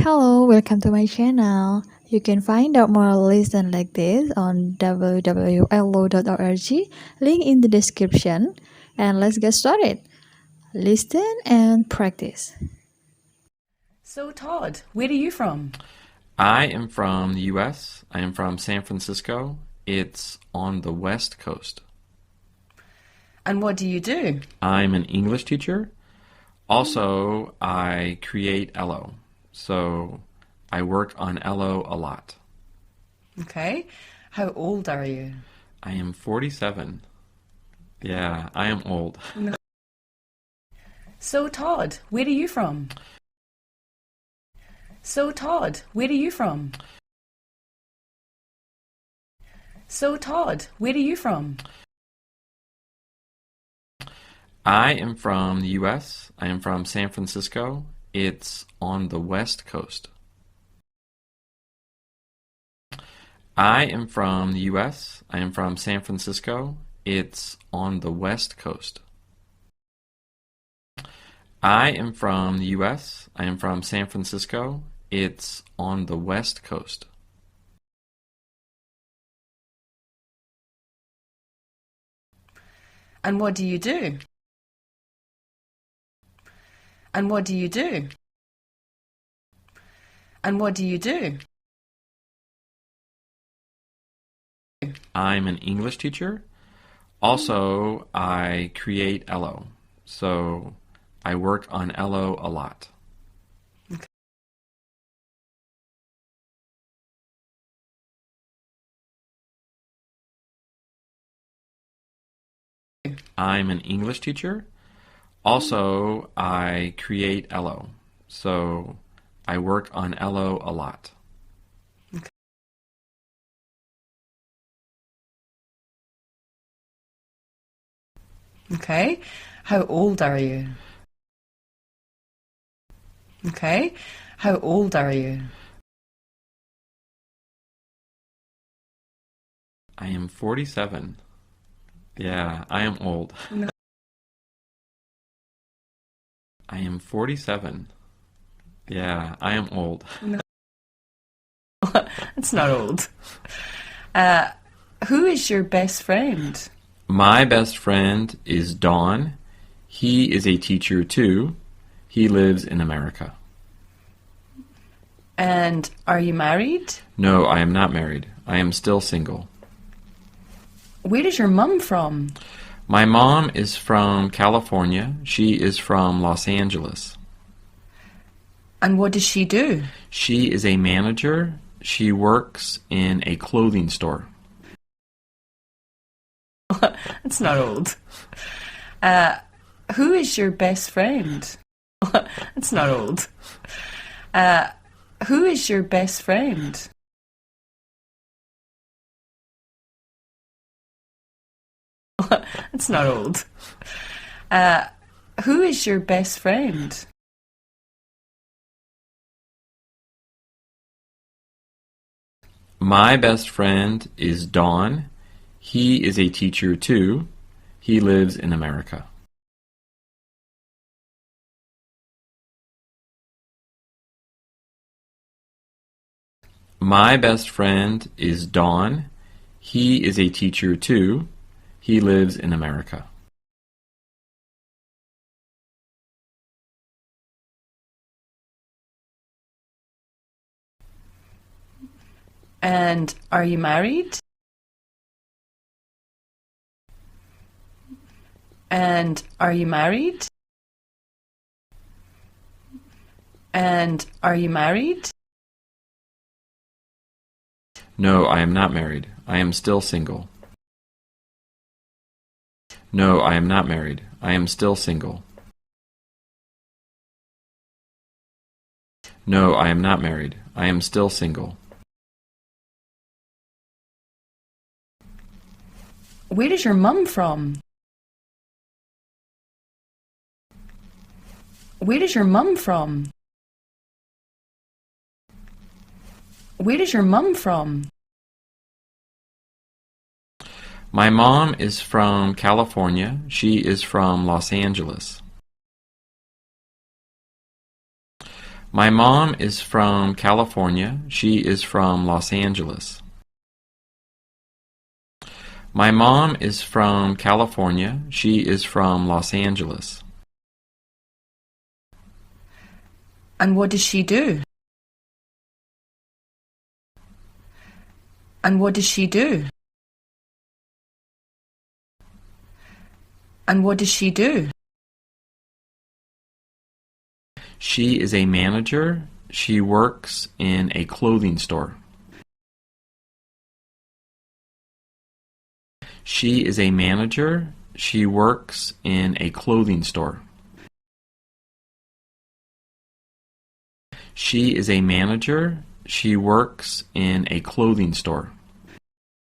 Hello, welcome to my channel. You can find out more lessons like this on www.lo.org, link in the description. And let's get started. Listen and practice. So Todd, where are you from? I am from the U.S. I am from San Francisco. It's on the West Coast. And what do you do? I'm an English teacher. Also, I create Elo. So I work on Elo a lot. Okay. How old are you? I am 47. Yeah, I am old. So Todd, where are you from? So Todd, where are you from? So Todd, where are you from? I am from the U.S. I am from San Francisco. It's on the West Coast. I am from the U.S. I am from San Francisco. It's on the West Coast. I am from the U.S. I am from San Francisco. It's on the West Coast. And what do you do? And what do you do? And what do you do? I'm an English teacher. Also, I create Elo. So I work on Elo a lot. I'm an English teacher. Also, I create Elo. So I work on Elo a lot. Okay. How old are you? Okay. How old are you? I am 47. Yeah, I am old. I am 47. Yeah, I am old. That's not old. Who is your best friend? My best friend is Don. He is a teacher too. He lives in America. And are you married? No, I am not married. I am still single. Where is your mum from? My mom is from California. She is from Los Angeles. And what does she do? She is a manager. She works in a clothing store. That's not old. Who is your best friend? That's not old. Who is your best friend? That's not old. Who is your best friend? My best friend is Don. He is a teacher too. He lives in America. My best friend is Don. He is a teacher too. He lives in America. And are you married? And are you married? And are you married? No, I am not married. I am still single. No, I am not married. I am still single. No, I am not married. I am still single. Where is your mum from? Where is your mum from? Where is your mum from? My mom is from California. She is from Los Angeles. My mom is from California. She is from Los Angeles. My mom is from California. She is from Los Angeles. And what does she do? And what does she do? And what does she do? She is a manager. She works in a clothing store. She is a manager. She works in a clothing store. She is a manager. She works in a clothing store.